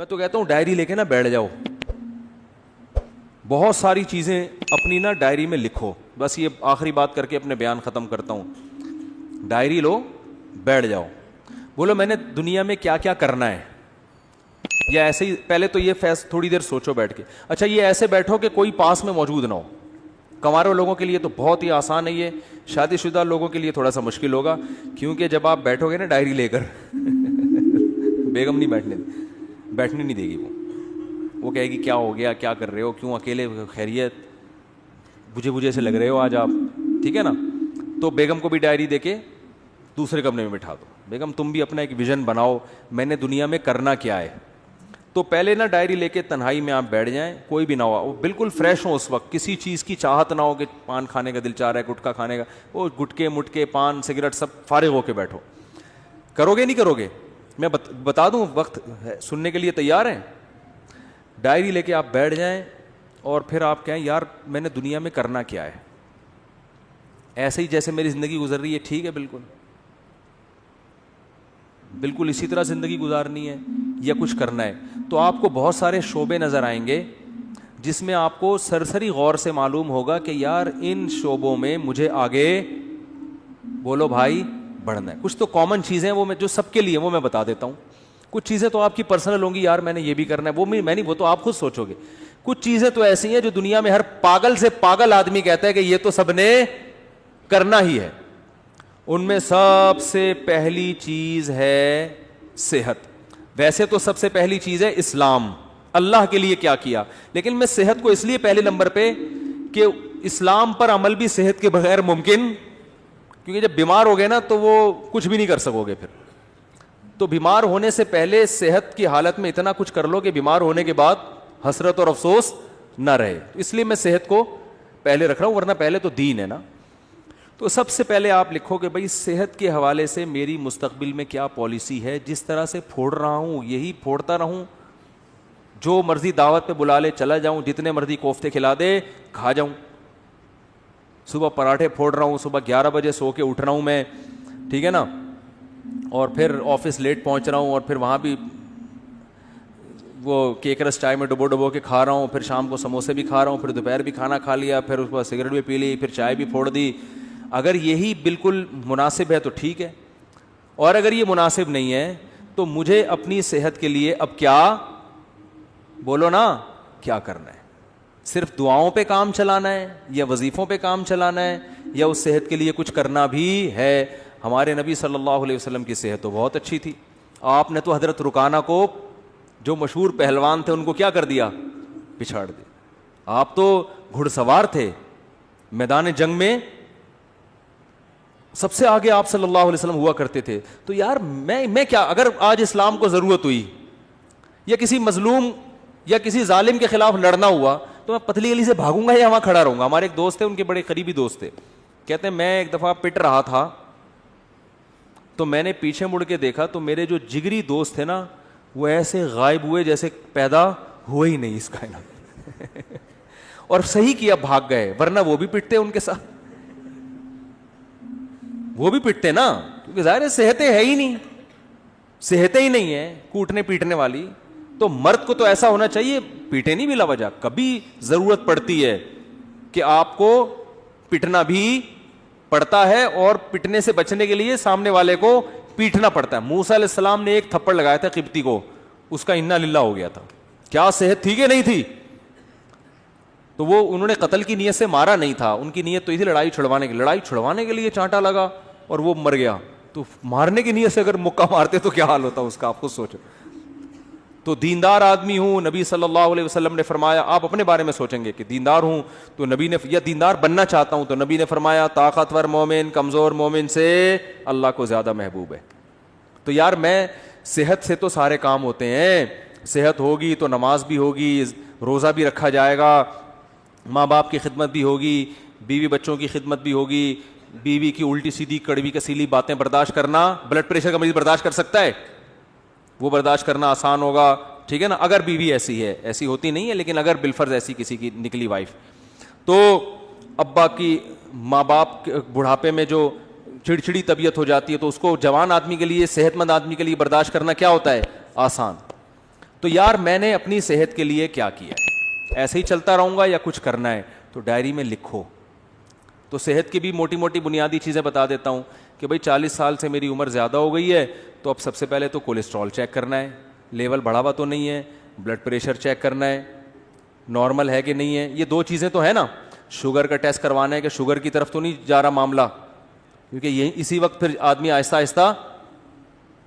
میں تو کہتا ہوں ڈائری لے کے نا بیٹھ جاؤ, بہت ساری چیزیں اپنی نا ڈائری میں لکھو. بس یہ آخری بات کر کے اپنے بیان ختم کرتا ہوں. ڈائری لو, بیٹھ جاؤ, بولو میں نے دنیا میں کیا کیا کرنا ہے. یا ایسے ہی پہلے تو یہ تھوڑی دیر سوچو بیٹھ کے. اچھا یہ ایسے بیٹھو کہ کوئی پاس میں موجود نہ ہو. کنوارے لوگوں کے لیے تو بہت ہی آسان ہے یہ, شادی شدہ لوگوں کے لیے تھوڑا سا مشکل ہوگا, کیونکہ جب آپ بیٹھو گے نا ڈائری لے کر بیگم نہیں بیٹھنے نہیں دے گی. وہ کہے گی کیا ہو گیا, کیا کر رہے ہو, کیوں اکیلے, خیریت, بجھے سے لگ رہے ہو آج آپ, ٹھیک ہے نا. تو بیگم کو بھی ڈائری دے کے دوسرے کمرے میں بٹھا دو, بیگم تم بھی اپنا ایک ویژن بناؤ, میں نے دنیا میں کرنا کیا ہے. تو پہلے نا ڈائری لے کے تنہائی میں آپ بیٹھ جائیں, کوئی بھی نہ ہو, بالکل فریش ہو اس وقت, کسی چیز کی چاہت نہ ہو کہ پان کھانے کا دل چاہ رہا ہے, گٹکا کھانے کا, وہ گٹکے مٹکے پان سگریٹ سب فارغ ہو کے بیٹھو. کرو گے نہیں کرو گے, میں بتا دوں وقت سننے کے لیے تیار ہیں. ڈائری لے کے آپ بیٹھ جائیں اور پھر آپ کہیں یار میں نے دنیا میں کرنا کیا ہے. ایسے ہی جیسے میری زندگی گزر رہی ہے ٹھیک ہے, بالکل اسی طرح زندگی گزارنی ہے یا کچھ کرنا ہے. تو آپ کو بہت سارے شعبے نظر آئیں گے جس میں آپ کو سرسری غور سے معلوم ہوگا کہ یار ان شعبوں میں مجھے آگے بولو بھائی بڑھنا ہے. کچھ تو کامن چیزیں ہیں وہ میں جو سب کے لیے وہ میں بتا دیتا ہوں. کچھ چیزیں تو آپ کی پرسنل ہوں گی, یار میں نے یہ بھی کرنا ہے, وہ میں نہیں, وہ تو آپ خود سوچو گے. کچھ چیزیں تو ایسی ہیں جو دنیا میں ہر پاگل سے پاگل آدمی کہتا ہے کہ یہ تو سب نے کرنا ہی ہے. ان میں سب سے پہلی چیز ہے صحت. ویسے تو سب سے پہلی چیز ہے اسلام, اللہ کے لیے کیا کیا, لیکن میں صحت کو اس لیے پہلے نمبر پہ کہ اسلام پر عمل بھی صحت کے بغیر ممکن, کیونکہ جب بیمار ہو گئے نا تو وہ کچھ بھی نہیں کر سکو گے پھر. تو بیمار ہونے سے پہلے صحت کی حالت میں اتنا کچھ کر لو کہ بیمار ہونے کے بعد حسرت اور افسوس نہ رہے. اس لیے میں صحت کو پہلے رکھ رہا ہوں, ورنہ پہلے تو دین ہے نا. تو سب سے پہلے آپ لکھو کہ بھائی صحت کے حوالے سے میری مستقبل میں کیا پالیسی ہے. جس طرح سے پھوڑ رہا ہوں یہی پھوڑتا رہوں, جو مرضی دعوت پہ بلا لے چلا جاؤں, جتنے مرضی کوفتے کھلا دے کھا جاؤں. صبح پراٹھے پھوڑ رہا ہوں, صبح 11 بجے سو کے اٹھ رہا ہوں میں, ٹھیک ہے نا, اور پھر آفس لیٹ پہنچ رہا ہوں, اور پھر وہاں بھی وہ کیک رس چائے میں ڈبو کے کھا رہا ہوں, پھر شام کو سموسے بھی کھا رہا ہوں, پھر دوپہر بھی کھانا کھا لیا, پھر اس کے بعد سگریٹ بھی پی لی, پھر چائے بھی پھوڑ دی. اگر یہی بالکل مناسب ہے تو ٹھیک ہے, اور اگر یہ مناسب نہیں ہے تو مجھے اپنی صحت کے لیے اب کیا بولو نا کیا کرنا ہے. صرف دعاؤں پہ کام چلانا ہے یا وظیفوں پہ کام چلانا ہے, یا اس صحت کے لیے کچھ کرنا بھی ہے. ہمارے نبی صلی اللہ علیہ وسلم کی صحت تو بہت اچھی تھی. آپ نے تو حضرت رکانہ کو, جو مشہور پہلوان تھے, ان کو کیا کر دیا, پچھاڑ دیا. آپ تو گھڑ سوار تھے, میدان جنگ میں سب سے آگے آپ صلی اللہ علیہ وسلم ہوا کرتے تھے. تو یار میں کیا, اگر آج اسلام کو ضرورت ہوئی یا کسی مظلوم یا کسی ظالم کے خلاف لڑنا ہوا, تو میں پتلی گلی سے بھاگوں گا یا وہاں کھڑا رہوں گا. ہمارے ایک دوست تھے, ان کے بڑے قریبی دوست تھے, کہتے ہیں میں ایک دفعہ پٹ رہا تھا تو میں نے پیچھے مڑ کے دیکھا تو میرے جو جگری دوست تھے نا وہ ایسے غائب ہوئے جیسے پیدا ہوئے ہی نہیں اس کائنات اور صحیح کیا, بھاگ گئے, ورنہ وہ بھی پٹتے ان کے ساتھ, وہ بھی پٹتے نا, کیونکہ ظاہر ہے صحتیں ہے ہی نہیں, صحتیں ہی نہیں ہیں کوٹنے پیٹنے والی. تو مرد کو تو ایسا ہونا چاہیے پیٹے نہیں بلا وجہ. کبھی ضرورت پڑتی ہے کہ آپ کو پٹنا بھی پڑتا ہے, اور پٹنے سے بچنے کے لیے سامنے والے کو پیٹنا پڑتا ہے. موسیٰ علیہ السلام نے ایک تھپڑ لگایا تھا قبطی کو, اس کا انا للہ ہو گیا تھا. کیا صحت تھی کہ نہیں تھی؟ تو وہ انہوں نے قتل کی نیت سے مارا نہیں تھا, ان کی نیت تو تھی لڑائی چھڑوانے کے لیے چانٹا لگا اور وہ مر گیا. تو مارنے کی نیت سے اگر مکہ مارتے تو کیا حال ہوتا اس کا, آپ خود سوچو. تو دیندار آدمی ہوں, نبی صلی اللہ علیہ وسلم نے فرمایا, آپ اپنے بارے میں سوچیں گے کہ دیندار ہوں تو نبی نے, یا دیندار بننا چاہتا ہوں تو نبی نے فرمایا طاقتور مومن کمزور مومن سے اللہ کو زیادہ محبوب ہے. تو یار میں, صحت سے تو سارے کام ہوتے ہیں, صحت ہوگی تو نماز بھی ہوگی, روزہ بھی رکھا جائے گا, ماں باپ کی خدمت بھی ہوگی, بیوی بچوں کی خدمت بھی ہوگی. بیوی کی الٹی سیدھی کڑوی کسیلی باتیں برداشت کرنا, بلڈ پریشر کا مریض برداشت کر سکتا ہے, وہ برداشت کرنا آسان ہوگا, ٹھیک ہے نا, اگر بیوی ایسی ہے, ایسی ہوتی نہیں ہے لیکن اگر بالفرض ایسی کسی کی نکلی وائف. تو ابا کی, ماں باپ بڑھاپے میں جو چڑچڑی طبیعت ہو جاتی ہے تو اس کو جوان آدمی کے لیے, صحت مند آدمی کے لیے برداشت کرنا کیا ہوتا ہے, آسان. تو یار میں نے اپنی صحت کے لیے کیا کیا ہے, ایسے ہی چلتا رہوں گا یا کچھ کرنا ہے, تو ڈائری میں لکھو. تو صحت کی بھی موٹی موٹی بنیادی چیزیں بتا دیتا ہوں کہ بھائی 40 سال سے میری عمر زیادہ ہو گئی ہے, تو اب سب سے پہلے تو کولیسٹرول چیک کرنا ہے, لیول بڑھا ہوا تو نہیں ہے, بلڈ پریشر چیک کرنا ہے نارمل ہے کہ نہیں ہے, یہ 2 چیزیں تو ہے نا. شوگر کا ٹیسٹ کروانا ہے کہ شوگر کی طرف تو نہیں جا رہا معاملہ, کیونکہ یہ اسی وقت پھر آدمی آہستہ آہستہ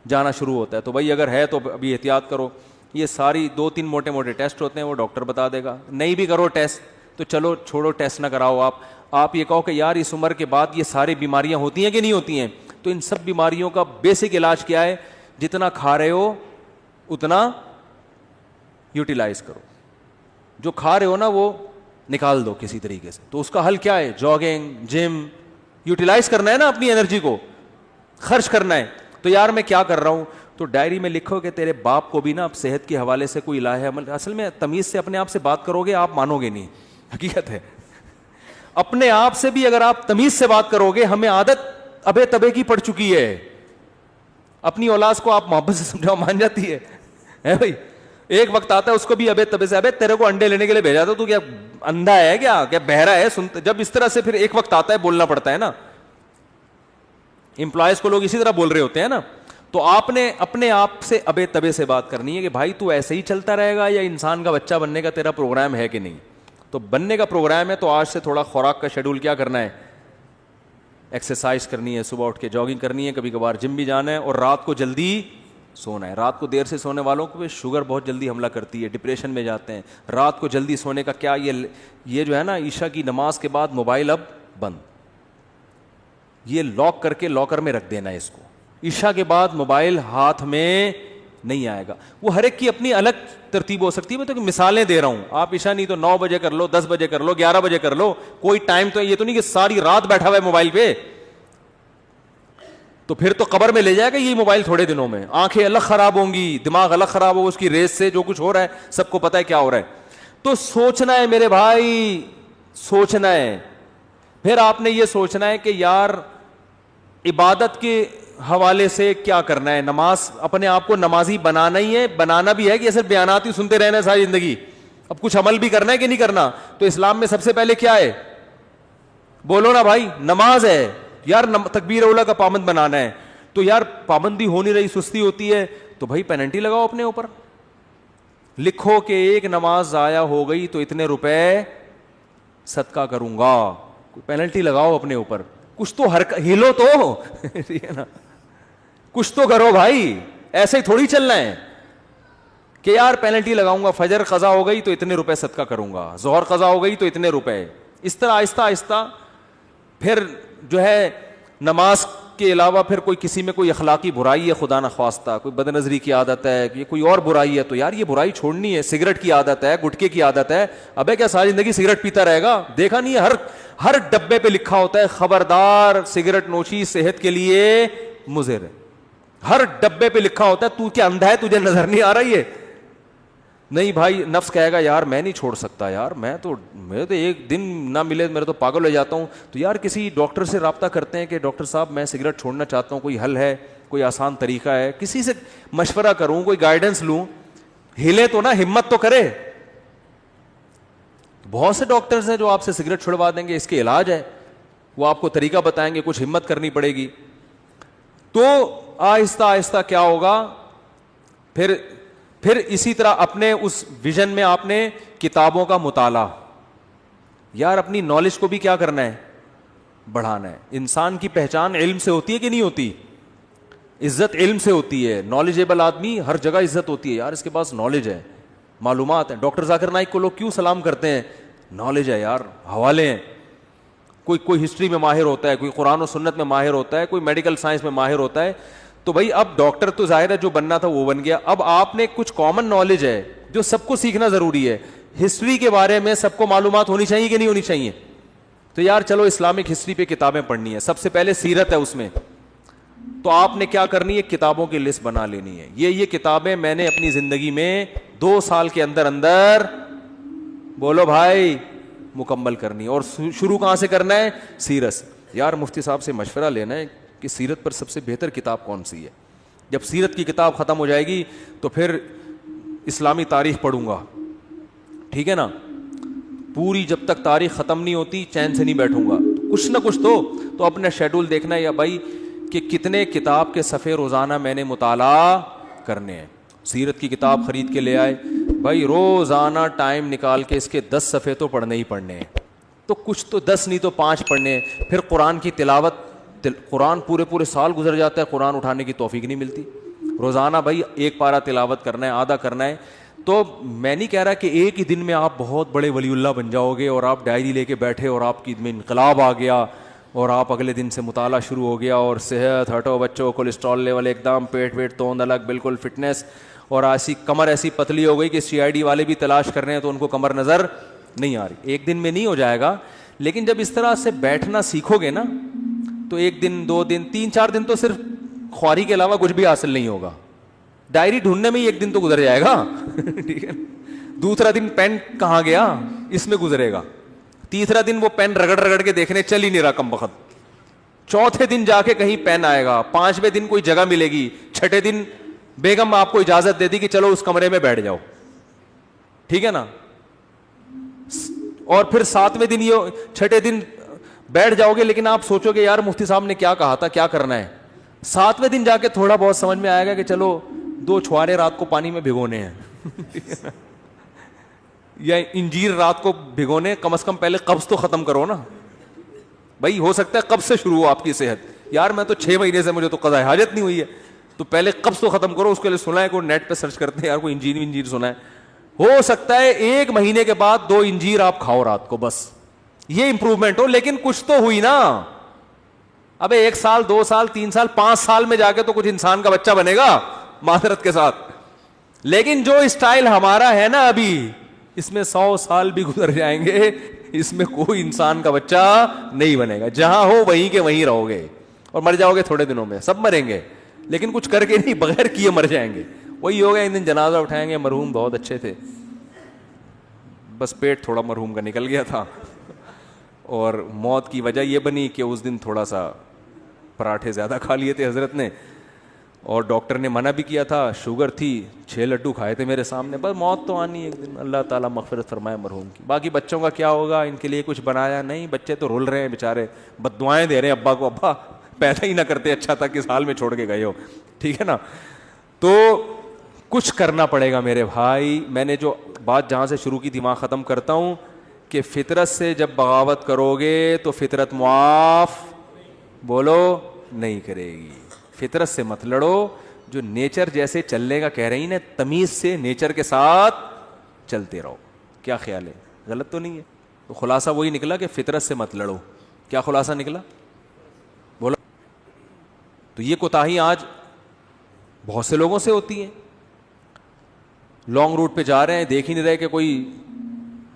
جانا شروع ہوتا ہے. تو بھائی اگر ہے تو ابھی احتیاط کرو. یہ ساری 2-3 موٹے موٹے ٹیسٹ ہوتے ہیں, وہ ڈاکٹر بتا دے گا. نہیں بھی کرو ٹیسٹ تو چلو چھوڑو, ٹیسٹ نہ کراؤ. آپ یہ کہو کہ یار اس عمر کے بعد یہ ساری بیماریاں ہوتی ہیں کہ نہیں ہوتی ہیں, تو ان سب بیماریوں کا بیسک علاج کیا ہے؟ جتنا کھا رہے ہو اتنا یوٹیلائز کرو, جو کھا رہے ہو نا وہ نکال دو کسی طریقے سے. تو اس کا حل کیا ہے؟ جاگنگ, جم, یوٹیلائز کرنا ہے نا, اپنی انرجی کو خرچ کرنا ہے. تو یار میں کیا کر رہا ہوں, تو ڈائری میں لکھو کہ تیرے باپ کو بھی نا اب صحت کے حوالے سے کوئی الہ عمل. اصل میں تمیز سے اپنے آپ سے بات کرو گے, آپ مانو گے نہیں, حقیقت ہے. اپنے آپ سے بھی اگر آپ تمیز سے بات کرو گے, ہمیں عادت ابے تبے کی پڑ چکی ہے. اپنی اولاد کو آپ محبت سے سمجھاؤ, مان جاتی ہے بھائی. ایک وقت آتا ہے اس کو بھی ابے تبے سے, ابے تیرے کو انڈے لینے کے لیے بھیجا تو کیا اندھا ہے کیا بہرا ہے؟ جب اس طرح سے پھر ایک وقت آتا ہے بولنا پڑتا ہے نا. امپلائز کو لوگ اسی طرح بول رہے ہوتے ہیں نا. تو آپ نے اپنے آپ سے ابے تبے سے بات کرنی ہے کہ بھائی تو ایسے ہی چلتا رہے گا یا انسان کا بچہ بننے کا تیرا پروگرام ہے کہ نہیں. تو بننے کا پروگرام ہے تو آج سے تھوڑا خوراک کا شیڈول کیا کرنا ہے, ایکسرسائز کرنی ہے, صبح اٹھ کے جاگنگ کرنی ہے, کبھی کبھار جم بھی جانا ہے, اور رات کو جلدی سونا ہے. رات کو دیر سے سونے والوں کو شوگر بہت جلدی حملہ کرتی ہے, ڈپریشن میں جاتے ہیں. رات کو جلدی سونے کا کیا, یہ جو ہے نا عشاء کی نماز کے بعد موبائل اب بند, یہ لاک کر کے لاکر میں رکھ دینا ہے اس کو. عشاء کے بعد موبائل ہاتھ میں نہیں آئے گا. وہ ہر ایک کی اپنی الگ ترتیب ہو سکتی ہے, میں تو مثالیں دے رہا ہوں. آپ عشاء نہیں تو 9 بجے کر لو, 10 بجے کر لو, 11 بجے کر لو, کوئی ٹائم تو یہ تو نہیں کہ ساری رات بیٹھا ہوا ہے موبائل پہ, تو پھر تو قبر میں لے جائے گا یہ موبائل تھوڑے دنوں میں. آنکھیں الگ خراب ہوں گی, دماغ الگ خراب ہوگا, اس کی ریس سے جو کچھ ہو رہا ہے سب کو پتا ہے کیا ہو رہا ہے. تو سوچنا ہے میرے بھائی, سوچنا ہے. پھر آپ نے یہ سوچنا ہے کہ یار عبادت کے حوالے سے کیا کرنا ہے. نماز, اپنے آپ کو نمازی بنانا ہی ہے, بنانا بھی ہے کہ صرف بیانات ہی سنتے رہنا ہے ساری زندگی. اب کچھ عمل بھی کرنا ہے کہ نہیں کرنا. تو اسلام میں سب سے پہلے کیا ہے, بولو نا بھائی, نماز ہے. یار تکبیر اولا کا پابند بنانا ہے, تو یار پابندی ہو نہیں رہی, سستی ہوتی ہے, تو بھائی پینلٹی لگاؤ اپنے اوپر. لکھو کہ ایک نماز ضائع ہو گئی تو اتنے روپے صدقہ کروں گا. پینلٹی لگاؤ اپنے اوپر. کچھ تو ہلو تو ٹھیک ہے نا, کچھ تو کرو بھائی. ایسے ہی تھوڑی چلنا ہے کہ یار پینلٹی لگاؤں گا, فجر قضا ہو گئی تو اتنے روپے صدقہ کروں گا, ظہر قضا ہو گئی تو اتنے روپے. اس طرح آہستہ آہستہ پھر جو ہے نماز کے علاوہ پھر کوئی کسی میں کوئی اخلاقی برائی ہے خدا نخواستہ, کوئی بد نظری کی عادت ہے, یہ کوئی اور برائی ہے, تو یار یہ برائی چھوڑنی ہے. سگریٹ کی عادت ہے, گٹکے کی عادت ہے, ابے کیا ساری زندگی سگریٹ پیتا رہے گا؟ دیکھا نہیں ہے ہر ڈبے پہ لکھا ہوتا ہے خبردار سگریٹ نوشی صحت کے لیے مضر ہے. ہر ڈبے پہ لکھا ہوتا ہے. تو کیا اندھا ہے, تجھے نظر نہیں آ رہی ہے؟ نہیں بھائی, نفس کہے گا یار میں نہیں چھوڑ سکتا, یار میں تو ایک دن نہ ملے میرے تو پاگل ہو جاتا ہوں. تو یار کسی ڈاکٹر سے رابطہ کرتے ہیں کہ ڈاکٹر صاحب میں سگریٹ چھوڑنا چاہتا ہوں, کوئی حل ہے, کوئی آسان طریقہ ہے, کسی سے مشورہ کروں, کوئی گائیڈنس لوں. ہلے تو نا, ہمت تو کرے. بہت سے ڈاکٹرز ہیں جو آپ سے سگریٹ چھڑوا دیں گے, اس کے علاج ہے, وہ آپ کو طریقہ بتائیں گے, کچھ ہمت کرنی پڑے گی. تو آہستہ آہستہ کیا ہوگا, پھر اسی طرح اپنے اس ویژن میں آپ نے کتابوں کا مطالعہ, یار اپنی نالج کو بھی کیا کرنا ہے, بڑھانا ہے. انسان کی پہچان علم سے ہوتی ہے کہ نہیں ہوتی؟ عزت علم سے ہوتی ہے. نالجیبل آدمی ہر جگہ عزت ہوتی ہے, یار اس کے پاس نالج ہے, معلومات ہیں. ڈاکٹر ذاکر نائک کو لوگ کیوں سلام کرتے ہیں؟ نالج ہے یار, حوالے ہیں. کوئی ہسٹری میں ماہر ہوتا ہے, کوئی قرآن و سنت میں ماہر ہوتا ہے, کوئی میڈیکل سائنس میں ماہر ہوتا ہے. تو بھائی اب ڈاکٹر تو ظاہر ہے جو بننا تھا وہ بن گیا. اب آپ نے کچھ کامن نالج ہے جو سب کو سیکھنا ضروری ہے. ہسٹری کے بارے میں سب کو معلومات ہونی چاہیے کہ نہیں ہونی چاہیے؟ تو یار چلو اسلامک ہسٹری پہ کتابیں پڑھنی ہے. سب سے پہلے سیرت ہے اس میں, تو آپ نے کیا کرنی ہے, کتابوں کی لسٹ بنا لینی ہے. یہ کتابیں میں نے اپنی زندگی میں 2 سال کے اندر بولو بھائی مکمل کرنی ہے. اور شروع کہاں سے کرنا ہے؟ سیرت سے. یار مفتی صاحب سے مشورہ لینا ہے کہ سیرت پر سب سے بہتر کتاب کون سی ہے. جب سیرت کی کتاب ختم ہو جائے گی تو پھر اسلامی تاریخ پڑھوں گا, ٹھیک ہے نا, پوری جب تک تاریخ ختم نہیں ہوتی چین سے نہیں بیٹھوں گا, کچھ نہ کچھ تو اپنا شیڈول دیکھنا ہے یا بھائی کہ کتنے کتاب کے صفحے روزانہ میں نے مطالعہ کرنے ہیں. سیرت کی کتاب خرید کے لے آئے, بھائی روزانہ ٹائم نکال کے اس کے 10 صفحے تو پڑھنے ہی پڑھنے ہیں, تو کچھ تو 10 نہیں تو 5 پڑھنے ہیں. پھر قرآن کی تلاوت, قرآن پورے سال گزر جاتا ہے, قرآن اٹھانے کی توفیق نہیں ملتی. روزانہ بھائی ایک پارہ تلاوت کرنا ہے, آدھا کرنا ہے. تو میں نہیں کہہ رہا کہ ایک ہی دن میں آپ بہت بڑے ولی اللہ بن جاؤ گے اور آپ ڈائری لے کے بیٹھے اور آپ کی میں انقلاب آ گیا اور آپ اگلے دن سے مطالعہ شروع ہو گیا اور صحت ہٹو بچوں, کولیسٹرول لیول ایک دم, پیٹ ویٹ توند الگ, بالکل فٹنس, اور ایسی کمر ایسی پتلی ہو گئی کہ CID والے بھی تلاش کر رہے ہیں تو ان کو کمر نظر نہیں آ رہی. ایک دن میں نہیں ہو جائے گا, لیکن جب اس طرح سے بیٹھنا سیکھو گے نا تو 1 دن 2 دن 3 4 دن تو صرف خواری کے علاوہ کچھ بھی حاصل نہیں ہوگا. ڈائری ڈھونڈنے میں ہی 1 دن تو گزر جائے گا, ٹھیک ہے. دوسرا دن پین کہاں گیا اس میں گزرے گا. تیسرا دن وہ پین رگڑ کے دیکھنے چل ہی نہیں رہا کم بخت. چوتھے دن جا کے کہیں پین آئے گا. 5ویں دن کوئی جگہ ملے گی. 6ٹھے دن بیگم آپ کو اجازت دے دی کہ چلو اس کمرے میں بیٹھ جاؤ, ٹھیک ہے نا. اور پھر 7ویں دن, یہ 6ٹھے دن بیٹھ جاؤ گے, لیکن آپ سوچو گے یار مفتی صاحب نے کیا کہا تھا, کیا کرنا ہے. 7ویں دن جا کے تھوڑا بہت سمجھ میں آئے گا کہ چلو 2 چھوارے رات کو پانی میں بھگونے ہیں یا انجیر رات کو بھگونے, کم از کم پہلے قبض تو ختم کرو نا بھائی. ہو سکتا ہے قبض سے شروع ہو آپ کی صحت, یار میں تو 6 مہینے سے مجھے تو قضاء حاجت نہیں ہوئی ہے, تو پہلے قبض تو ختم کرو. اس کے لیے سنا ہے, کوئی نیٹ پہ سرچ کرتے ہیں یار, کوئی انجیر سنا ہے. ہو سکتا ہے 1 مہینے کے بعد 2 انجیر آپ کھاؤ رات کو, بس یہ امپروومنٹ ہو, لیکن کچھ تو ہوئی نا. ابے 1 سال 2 سال 3 سال 5 سال میں جا کے تو کچھ انسان کا بچہ بنے گا معذرت کے ساتھ. لیکن جو اسٹائل ہمارا ہے نا ابھی, اس میں 100 سال بھی گزر جائیں گے, اس میں کوئی انسان کا بچہ نہیں بنے گا. جہاں ہو وہیں کے وہیں رہو گے اور مر جاؤ گے تھوڑے دنوں میں. سب مریں گے لیکن کچھ کر کے نہیں, بغیر کیے مر جائیں گے. وہی ہوگا, ایک دن جنازہ اٹھائیں گے, مرحوم بہت اچھے تھے, بس پیٹ تھوڑا مرحوم کا نکل گیا تھا اور موت کی وجہ یہ بنی کہ اس دن تھوڑا سا پراٹھے زیادہ کھا لیے تھے حضرت نے, اور ڈاکٹر نے منع بھی کیا تھا, شوگر تھی, 6 لڈو کھائے تھے میرے سامنے. بس موت تو آنی ایک دن, اللہ تعالیٰ مغفرت فرمائے مرحوم کی. باقی بچوں کا کیا ہوگا, ان کے لیے کچھ بنایا نہیں, بچے تو رول رہے ہیں بیچارے, بد دعائیں دے رہے ہیں ابا کو, ابا پیدا ہی نہ کرتے, اچھا تھا کس حال میں چھوڑ کے گئے ہو, ٹھیک ہے نا. تو کچھ کرنا پڑے گا میرے بھائی. میں نے جو بات جہاں سے شروع کی تھی وہاں ختم کرتا ہوں کہ فطرت سے جب بغاوت کرو گے تو فطرت معاف بولو نہیں کرے گی. فطرت سے مت لڑو, جو نیچر جیسے چلنے کا کہہ رہی نا, تمیز سے نیچر کے ساتھ چلتے رہو. کیا خیال ہے, غلط تو نہیں ہے؟ تو خلاصہ وہی نکلا کہ فطرت سے مت لڑو. کیا خلاصہ نکلا بولا؟ تو یہ کوتاہی آج بہت سے لوگوں سے ہوتی ہیں. لانگ روٹ پہ جا رہے ہیں, دیکھ ہی نہیں رہے کہ کوئی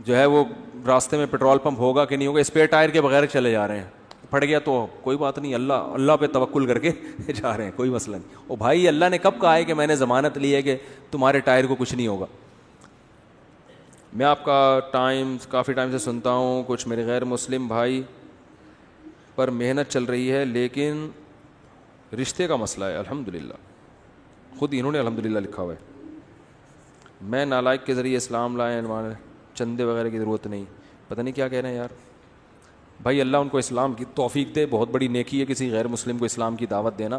جو ہے وہ راستے میں پیٹرول پمپ ہوگا کہ نہیں ہوگا, اسپیئر ٹائر کے بغیر چلے جا رہے ہیں. پھٹ گیا تو کوئی بات نہیں, اللہ پہ توکل کر کے جا رہے ہیں, کوئی مسئلہ نہیں. او بھائی, اللہ نے کب کہا ہے کہ میں نے ضمانت لی ہے کہ تمہارے ٹائر کو کچھ نہیں ہوگا. میں آپ کا کافی ٹائم سے سنتا ہوں, کچھ میرے غیر مسلم بھائی پر محنت چل رہی ہے, لیکن رشتے کا مسئلہ ہے. الحمدللہ, خود انہوں نے الحمدللہ لکھا ہوا ہے. میں نالائق کے ذریعے اسلام لائے, چندے وغیرہ کی ضرورت نہیں. پتہ نہیں کیا کہہ رہے ہیں یار. بھائی اللہ ان کو اسلام کی توفیق دے, بہت بڑی نیکی ہے کسی غیر مسلم کو اسلام کی دعوت دینا.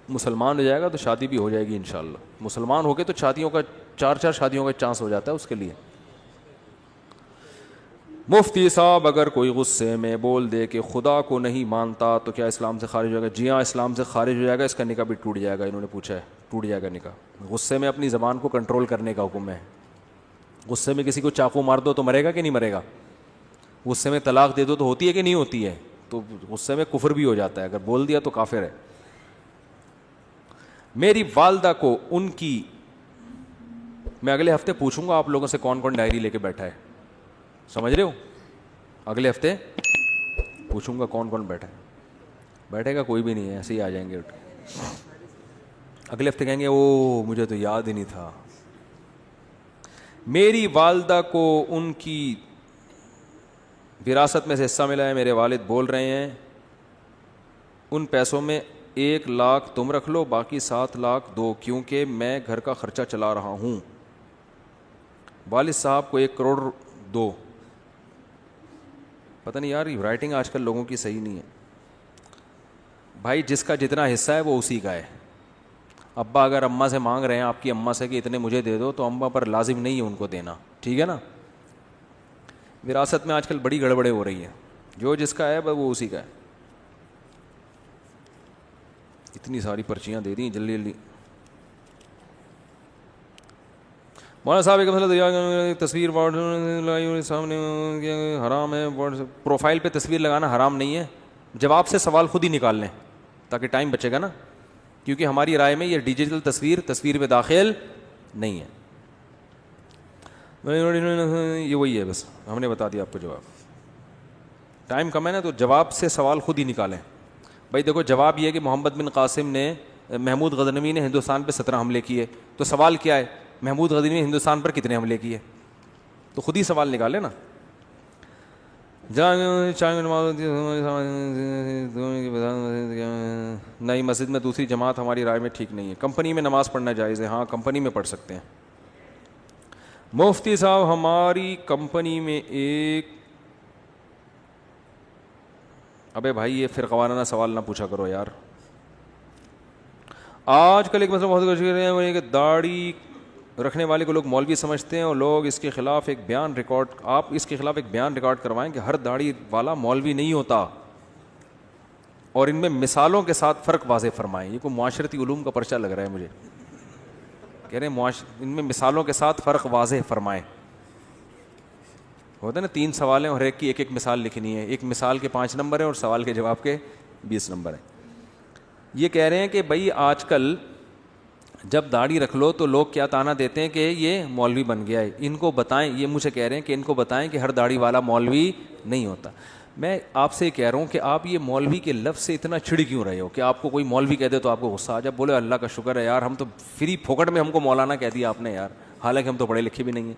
مسلمان ہو جائے گا تو شادی بھی ہو جائے گی انشاءاللہ. مسلمان ہو کے تو شادیوں کا 4 شادیوں کا چانس ہو جاتا ہے اس کے لیے. مفتی صاحب اگر کوئی غصے میں بول دے کہ خدا کو نہیں مانتا تو کیا اسلام سے خارج ہو جائے گا؟ جی ہاں, اسلام سے خارج ہو جائے گا, اس کا نکاح بھی ٹوٹ جائے گا. انہوں نے پوچھا ہے, ٹوٹ جائے گا نکاح. غصے میں اپنی زبان کو کنٹرول کرنے کا حکم ہے. غصے میں کسی کو چاقو مار دو تو مرے گا کہ نہیں مرے گا؟ غصے میں طلاق دے دو تو ہوتی ہے کہ نہیں ہوتی ہے؟ تو غصے میں کفر بھی ہو جاتا ہے, اگر بول دیا تو کافر ہے. میری والدہ کو ان کی, میں اگلے ہفتے پوچھوں گا آپ لوگوں سے کون کون ڈائری لے کے بیٹھا ہے, سمجھ رہے ہو؟ اگلے ہفتے پوچھوں گا کون کون بیٹھا ہے. بیٹھے گا کوئی بھی نہیں ہے, ایسے ہی آ جائیں گے. اگلے ہفتے کہیں گے او مجھے تو یاد ہی نہیں تھا. میری والدہ کو ان کی وراثت میں سے حصہ ملا ہے. میرے والد بول رہے ہیں ان پیسوں میں 1 لاکھ تم رکھ لو, باقی 7 لاکھ دو, کیونکہ میں گھر کا خرچہ چلا رہا ہوں. والد صاحب کو 1 کروڑ دو. پتہ نہیں یار یہ رائٹنگ آج کل لوگوں کی صحیح نہیں ہے. بھائی جس کا جتنا حصہ ہے وہ اسی کا ہے. ابا اگر اماں سے مانگ رہے ہیں آپ کی اماں سے کہ اتنے مجھے دے دو, تو اماں پر لازم نہیں ہے ان کو دینا, ٹھیک ہے نا. وراثت میں آج کل بڑی گڑبڑیں ہو رہی ہیں, جو جس کا ہے وہ اسی کا ہے. اتنی ساری پرچیاں دے دیں جلدی جلدی. مولانا صاحب ایک مسئلہ, تصویر سامنے حرام ہے, پروفائل پہ تصویر لگانا حرام نہیں ہے. جواب سے سوال خود ہی نکال لیں تاکہ ٹائم بچے گا نا, کیونکہ ہماری رائے میں یہ ڈیجیٹل تصویر پہ داخل نہیں ہے. یہ وہی ہے, بس ہم نے بتا دیا آپ کو جواب. ٹائم کم ہے نا, تو جواب سے سوال خود ہی نکالیں. بھائی دیکھو جواب یہ ہے کہ محمد بن قاسم نے, محمود غزنوی نے ہندوستان پہ 17 حملے کیے. تو سوال کیا ہے, محمود غزنوی نے ہندوستان پر کتنے حملے کیے؟ تو خود ہی سوال نکالے نا. نئی مسجد میں دوسری جماعت ہماری رائے میں ٹھیک نہیں ہے. کمپنی میں نماز پڑھنا جائز ہے, ہاں کمپنی میں پڑھ سکتے ہیں. مفتی صاحب ہماری کمپنی میں ایک, ابے بھائی یہ فرقہ وارانہ سوال نہ پوچھا کرو یار. آج کل ایک مسئلہ بہت کچھ کر رہے ہیں, وہ یہ کہ داڑھی رکھنے والے کو لوگ مولوی سمجھتے ہیں, اور لوگ اس کے خلاف ایک بیان ریکارڈ, آپ اس کے خلاف ایک بیان ریکارڈ کروائیں کہ ہر داڑھی والا مولوی نہیں ہوتا, اور ان میں مثالوں کے ساتھ فرق واضح فرمائیں. یہ کوئی معاشرتی علوم کا پرچہ لگ رہا ہے مجھے. کہہ رہے ہیں ان میں مثالوں کے ساتھ فرق واضح فرمائیں. ہوتا ہے نا 3 سوال ہیں اور ایک کی ایک مثال لکھنی ہے, ایک مثال کے 5 نمبر ہیں اور سوال کے جواب کے 20 نمبر ہیں. یہ کہہ رہے ہیں کہ بھائی آج کل جب داڑھی رکھ لو تو لوگ کیا تانا دیتے ہیں کہ یہ مولوی بن گیا ہے. ان کو بتائیں, یہ مجھے کہہ رہے ہیں کہ ان کو بتائیں کہ ہر داڑھی والا مولوی نہیں ہوتا. میں آپ سے کہہ رہا ہوں کہ آپ یہ مولوی کے لفظ سے اتنا چڑ کیوں رہے ہو کہ آپ کو کوئی مولوی کہہ دے تو آپ کو غصہ آ جائے. بولے اللہ کا شکر ہے یار, ہم تو فری پھوکٹ میں ہم کو مولانا کہہ دیا آپ نے یار, حالانکہ ہم تو پڑھے لکھے بھی نہیں ہیں.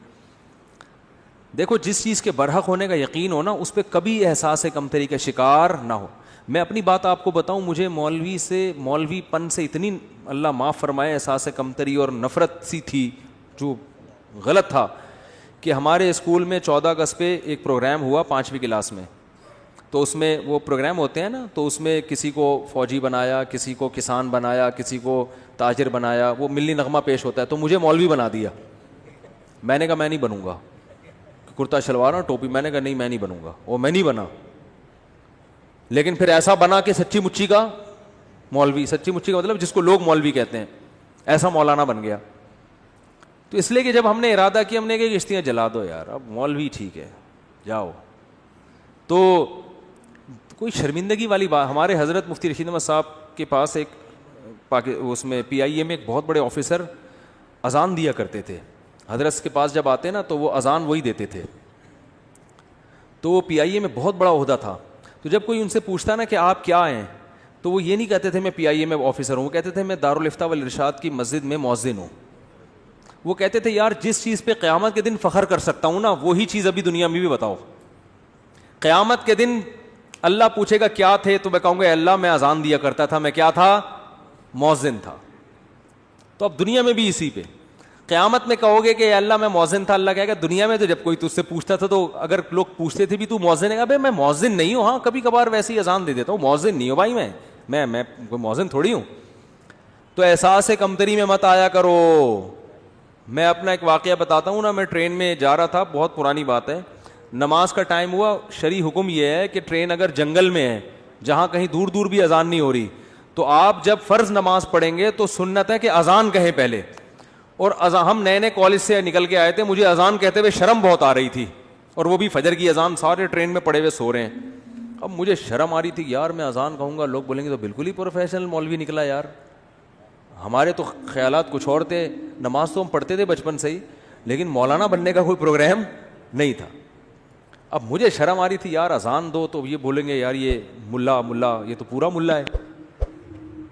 دیکھو جس چیز کے برحق ہونے کا یقین ہو نا, اس پہ کبھی احساس کمتری کا شکار نہ ہو. میں اپنی بات آپ کو بتاؤں, مجھے مولوی پن سے اتنی اللہ معاف فرمائے احساس کمتری اور نفرت سی تھی, جو غلط تھا, کہ ہمارے اسکول میں 14 اگست پہ ایک پروگرام ہوا 5ویں کلاس میں. تو اس میں وہ پروگرام ہوتے ہیں نا, تو اس میں کسی کو فوجی بنایا, کسی کو کسان بنایا, کسی کو تاجر بنایا, وہ ملی نغمہ پیش ہوتا ہے. تو مجھے مولوی بنا دیا. میں نے کہا میں نہیں بنوں گا, کرتا شلوار اور ٹوپی. میں نے کہا نہیں میں نہیں بنوں گا, وہ میں نہیں بنا. لیکن پھر ایسا بنا کہ سچی مچی کا مولوی, سچی مچی کا مطلب جس کو لوگ مولوی کہتے ہیں, ایسا مولانا بن گیا. تو اس لیے کہ جب ہم نے ارادہ کیا, ہم نے کہا کشتیاں جلا دو یار, اب مولوی ٹھیک ہے جاؤ, تو کوئی شرمندگی والی بات. ہمارے حضرت مفتی رشید احمد صاحب کے پاس ایک اس میں PIA میں ایک بہت بڑے آفیسر اذان دیا کرتے تھے. حضرت کے پاس جب آتے نا تو وہ اذان وہی دیتے تھے. تو وہ PIA میں بہت بڑا عہدہ تھا. تو جب کوئی ان سے پوچھتا نا کہ آپ کیا ہیں, تو وہ یہ نہیں کہتے تھے میں PIA میں آفیسر ہوں, وہ کہتے تھے میں دارالافتاء والارشاد کی مسجد میں مؤذن ہوں. وہ کہتے تھے یار جس چیز پہ قیامت کے دن فخر کر سکتا ہوں نا, وہی چیز ابھی دنیا میں بھی بتاؤ. قیامت کے دن اللہ پوچھے گا کیا تھے, تو میں کہوں گا اللہ میں اذان دیا کرتا تھا, میں کیا تھا, مؤذن تھا. تو اب دنیا میں بھی اسی پہ. قیامت میں کہو گے کہ اللہ میں مؤذن تھا, اللہ کہے گا دنیا میں تو جب کوئی تجھ سے پوچھتا تھا تو اگر لوگ پوچھتے تھے بھی تو مؤذن ہے, ابے میں مؤذن نہیں ہوں, ہاں کبھی کبھار ویسے ہی اذان دے دیتا ہوں, مؤذن نہیں ہوں بھائی, میں کوئی مؤذن تھوڑی ہوں. تو احساس کمتری میں مت آیا کرو. میں اپنا ایک واقعہ بتاتا ہوں نا, میں ٹرین میں جا رہا تھا, بہت پرانی بات ہے, نماز کا ٹائم ہوا. شرعی حکم یہ ہے کہ ٹرین اگر جنگل میں ہے جہاں کہیں دور دور بھی اذان نہیں ہو رہی, تو آپ جب فرض نماز پڑھیں گے تو سنت ہے کہ اذان کہیں پہلے. اور ہم نئے نئے کالج سے نکل کے آئے تھے, مجھے اذان کہتے ہوئے شرم بہت آ رہی تھی, اور وہ بھی فجر کی اذان, سارے ٹرین میں پڑے ہوئے سو رہے ہیں. اب مجھے شرم آ رہی تھی یار, میں اذان کہوں گا لوگ بولیں گے تو بالکل ہی پروفیشنل مولوی نکلا یار. ہمارے تو خیالات کچھ اور تھے, نماز تو ہم پڑھتے تھے بچپن سے ہی, لیکن مولانا بننے کا کوئی پروگرام نہیں تھا. اب مجھے شرم آ رہی تھی یار, اذان دو تو یہ بولیں گے یار یہ ملا یہ تو پورا ملا ہے.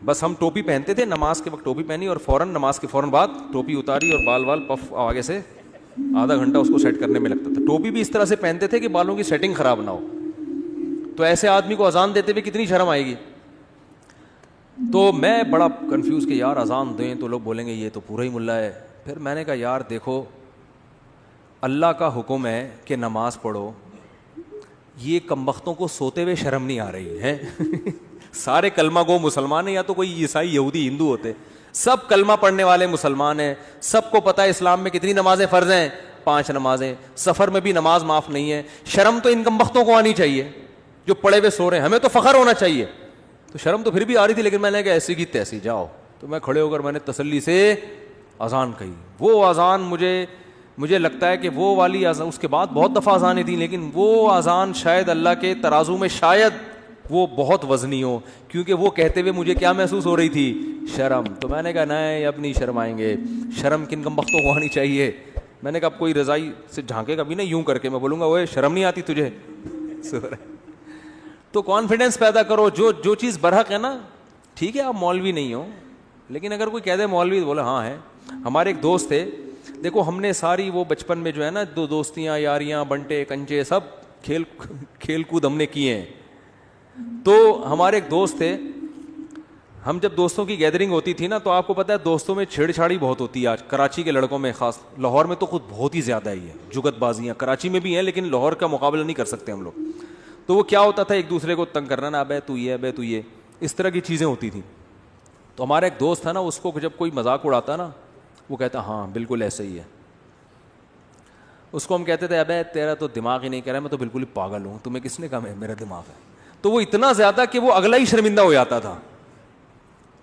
بس ہم ٹوپی پہنتے تھے, نماز کے وقت ٹوپی پہنی اور فوراً نماز کے فوراً بعد ٹوپی اتاری اور بال پف آگے سے آدھا گھنٹہ اس کو سیٹ کرنے میں لگتا تھا. ٹوپی بھی اس طرح سے پہنتے تھے کہ بالوں کی سیٹنگ خراب نہ ہو. تو ایسے آدمی کو اذان دیتے ہوئے کتنی شرم آئے گی. تو میں بڑا کنفیوز کہ یار اذان دیں تو لوگ بولیں گے یہ تو پورا ہی ملا ہے. پھر میں نے کہا یار دیکھو, اللہ کا حکم ہے کہ نماز پڑھو، یہ کمبختوں کو سوتے ہوئے شرم نہیں آ رہی ہے سارے کلمہ گو مسلمان ہیں، یا تو کوئی عیسائی یہودی ہندو ہوتے، سب کلمہ پڑھنے والے مسلمان ہیں، سب کو پتہ ہے اسلام میں کتنی نمازیں فرض ہیں، 5 نمازیں، سفر میں بھی نماز معاف نہیں ہے. شرم تو ان کمبختوں کو آنی چاہیے جو پڑے ہوئے سو رہے ہیں، ہمیں تو فخر ہونا چاہیے. تو شرم تو پھر بھی آ رہی تھی، لیکن میں نے کہا ایسی کی تیسی جاؤ. تو میں کھڑے ہو کر میں نے تسلی سے اذان کہی. وہ اذان مجھے لگتا ہے کہ وہ والی اذان، اس کے بعد بہت دفعہ اذانیں تھیں، لیکن وہ اذان شاید اللہ کے ترازو میں شاید وہ بہت وزنی ہو، کیونکہ وہ کہتے ہوئے مجھے کیا محسوس ہو رہی تھی؟ شرم. تو میں نے کہا نہیں، اب نہیں شرمائیں گے، شرم کن کمبختوں کو آنی چاہیے. میں نے کہا اب کوئی رضائی سے جھانکے گا بھی نہیں یوں کر کے، میں بولوں گا وہ شرم نہیں آتی تجھے؟ تو کانفیڈنس پیدا کرو، جو چیز برحق ہے نا. ٹھیک ہے آپ مولوی نہیں ہو، لیکن اگر کوئی کہہ دے مولوی تو بولے ہاں ہے. ہمارے ایک دوست تھے، دیکھو ہم نے ساری وہ بچپن میں جو ہے نا دوستیاں یاریاں بنٹے کنچے سب کھیل کود ہم نے کیے ہیں. تو ہمارے ایک دوست تھے، ہم جب دوستوں کی گیدرنگ ہوتی تھی نا تو آپ کو پتہ ہے دوستوں میں چھیڑ چھاڑی بہت ہوتی ہے. آج کراچی کے لڑکوں میں خاص، لاہور میں تو خود بہت ہی زیادہ ہی ہے جگت بازیاں، کراچی میں بھی ہیں لیکن لاہور کا مقابلہ نہیں کر سکتے ہم لوگ. تو وہ کیا ہوتا تھا، ایک دوسرے کو تنگ کرنا، نا ابے تو یہ ابے تو یہ، اس طرح کی چیزیں ہوتی تھیں. تو ہمارا ایک دوست تھا نا، اس کو جب کوئی مذاق اڑاتا نا وہ کہتا ہاں بالکل ایسے ہی ہے. اس کو ہم کہتے تھے ابے تیرا تو دماغ ہی نہیں کہہ رہا، میں تو بالکل ہی پاگل ہوں، تمہیں کس نے کہا میرا دماغ ہے؟ تو وہ اتنا زیادہ کہ وہ اگلا ہی شرمندہ ہو جاتا تھا.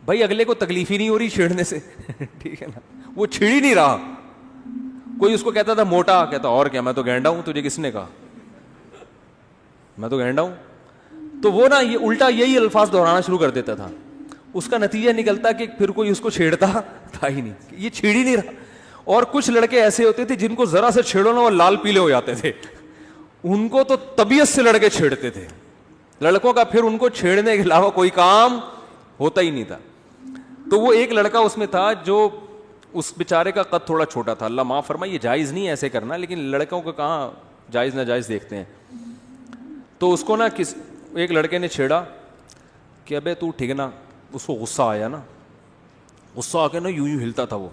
بھائی اگلے کو تکلیف ہی نہیں ہو رہی چھیڑنے سے ٹھیک ہے نا، وہ چھیڑ ہی نہیں رہا. کوئی اس کو کہتا تھا موٹا، کہتا اور کیا، میں تو گینڈا ہوں، تجھے کس نے کہا میں تو گینڈا ہوں. تو وہ نا یہ الٹا یہی الفاظ دہرانا شروع کر دیتا تھا. اس کا نتیجہ نکلتا کہ پھر کوئی اس کو چھیڑتا تھا ہی نہیں، یہ چھیڑ ہی نہیں رہا. اور کچھ لڑکے ایسے ہوتے تھے جن کو ذرا سے چھیڑو نا وہ لال پیلے ہو جاتے تھے، ان کو تو طبیعت سے لڑکے چھیڑتے تھے. لڑکوں کا پھر ان کو چھیڑنے کے علاوہ کوئی کام ہوتا ہی نہیں تھا. تو وہ ایک لڑکا اس میں تھا جو اس بیچارے کا قد تھوڑا چھوٹا تھا، اللہ معاف فرمائے یہ جائز نہیں ایسے کرنا، لیکن لڑکوں کو کہاں جائز ناجائز دیکھتے ہیں. تو اس کو نا ایک لڑکے نے چھیڑا کہ ابے تو ٹھیک نا. اس کو غصہ آیا نا، غصہ آ کے نا یوں ہلتا تھا وہ.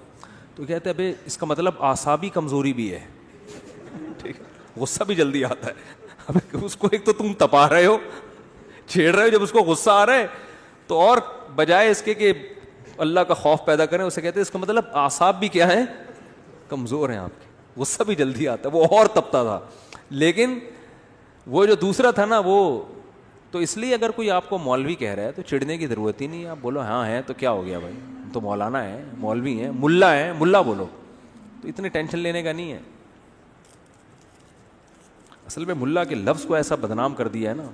تو کہتے ابے اس کا مطلب اعصابی کمزوری بھی ہے، ٹھیک، غصہ بھی جلدی آتا ہے. اس کو ایک تو تم تپا رہے ہو، چھیڑ رہے ہو، جب اس کو غصہ آ رہا ہے تو اور بجائے اس کے کہ اللہ کا خوف پیدا کریں اسے کہتے ہیں اس کا مطلب اعصاب بھی کیا ہے، کمزور ہیں آپ کے، غصہ بھی جلدی آتا ہے. وہ اور تپتا تھا. لیکن وہ جو دوسرا تھا نا وہ تو اس لیے اگر کوئی آپ کو مولوی کہہ رہا ہے تو چڑھنے کی ضرورت ہی نہیں. آپ بولو ہاں ہے تو کیا ہو گیا بھائی، تو مولانا ہے، مولوی ہیں، ملا ہے، ملا بولو، تو اتنی ٹینشن لینے کا نہیں ہے. اصل میں ملا کے لفظ کو ایسا بدنام کر دیا ہے نا،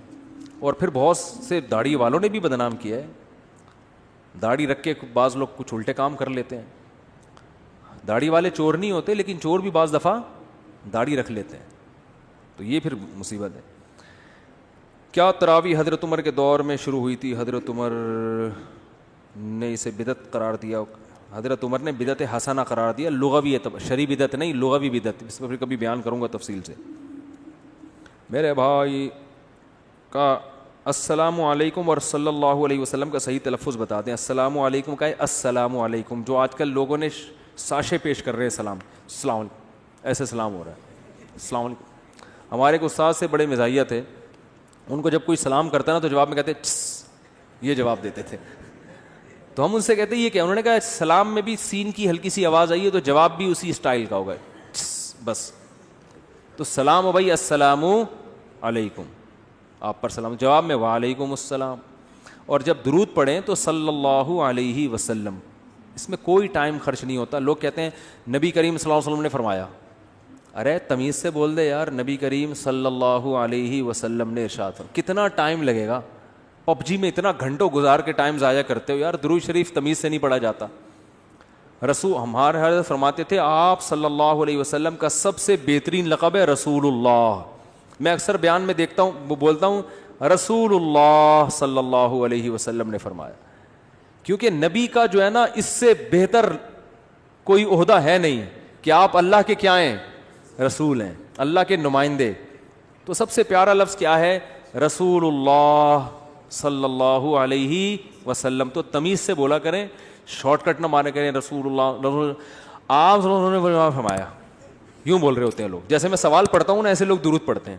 اور پھر بہت سے داڑھی والوں نے بھی بدنام کیا ہے. داڑھی رکھ کے بعض لوگ کچھ الٹے کام کر لیتے ہیں. داڑھی والے چور نہیں ہوتے، لیکن چور بھی بعض دفعہ داڑھی رکھ لیتے ہیں، تو یہ پھر مصیبت ہے. کیا تراویح حضرت عمر کے دور میں شروع ہوئی تھی؟ حضرت عمر نے اسے بدعت قرار دیا. حضرت عمر نے بدعت حسنہ قرار دیا، لغوی شرعی بدعت نہیں، لغوی بدعت. اس پر پھر کبھی بیان کروں گا تفصیل سے. میرے بھائی کا السلام علیکم اور صلی اللہ علیہ وسلم کا صحیح تلفظ بتا دیں. السلام علیکم کا ہے السلام علیکم، جو آج کل لوگوں نے ساشے پیش کر رہے ہیں سلام، السلام علیکم، ایسے سلام ہو رہا ہے السلام علیکم. ہمارے ایک استاد سے بڑے مزاحیہ تھے، ان کو جب کوئی سلام کرتا نا تو جواب میں کہتے یہ جواب دیتے تھے. تو ہم ان سے کہتے یہ کیا؟ انہوں نے کہا سلام میں بھی سین کی ہلکی سی آواز آئی ہے تو جواب بھی اسی اسٹائل کا ہوگا، بس. تو سلام ہو بھائی السلام علیکم، آپ پر سلام، جواب میں وعلیکم السلام. اور جب درود پڑھیں تو صلی اللہ علیہ وسلم، اس میں کوئی ٹائم خرچ نہیں ہوتا. لوگ کہتے ہیں نبی کریم صلی اللہ علیہ وسلم نے فرمایا، ارے تمیز سے بول دے یار، نبی کریم صلی اللہ علیہ وسلم نے ارشاد فرمایا. کتنا ٹائم لگے گا؟ پب جی میں اتنا گھنٹوں گزار کے ٹائم ضائع کرتے ہو یار، درود شریف تمیز سے نہیں پڑھا جاتا. رسول ہمارے حضرت فرماتے تھے آپ صلی اللہ علیہ وسلم کا سب سے بہترین لقب ہے رسول اللہ. میں اکثر بیان میں دیکھتا ہوں، بولتا ہوں رسول اللہ صلی اللہ علیہ وسلم نے فرمایا، کیونکہ نبی کا جو ہے نا اس سے بہتر کوئی عہدہ ہے نہیں کہ آپ اللہ کے کیا ہیں، رسول ہیں، اللہ کے نمائندے. تو سب سے پیارا لفظ کیا ہے؟ رسول اللہ صلی اللہ علیہ وسلم. تو تمیز سے بولا کریں، شارٹ کٹ نہ مارے کریں رسول اللہ. آپ صلی اللہ علیہ وسلم نے فرمایا، یوں بول رہے ہوتے ہیں لوگ, جیسے میں سوال پڑھتا ہوں نا ایسے لوگ درود پڑھتے ہیں.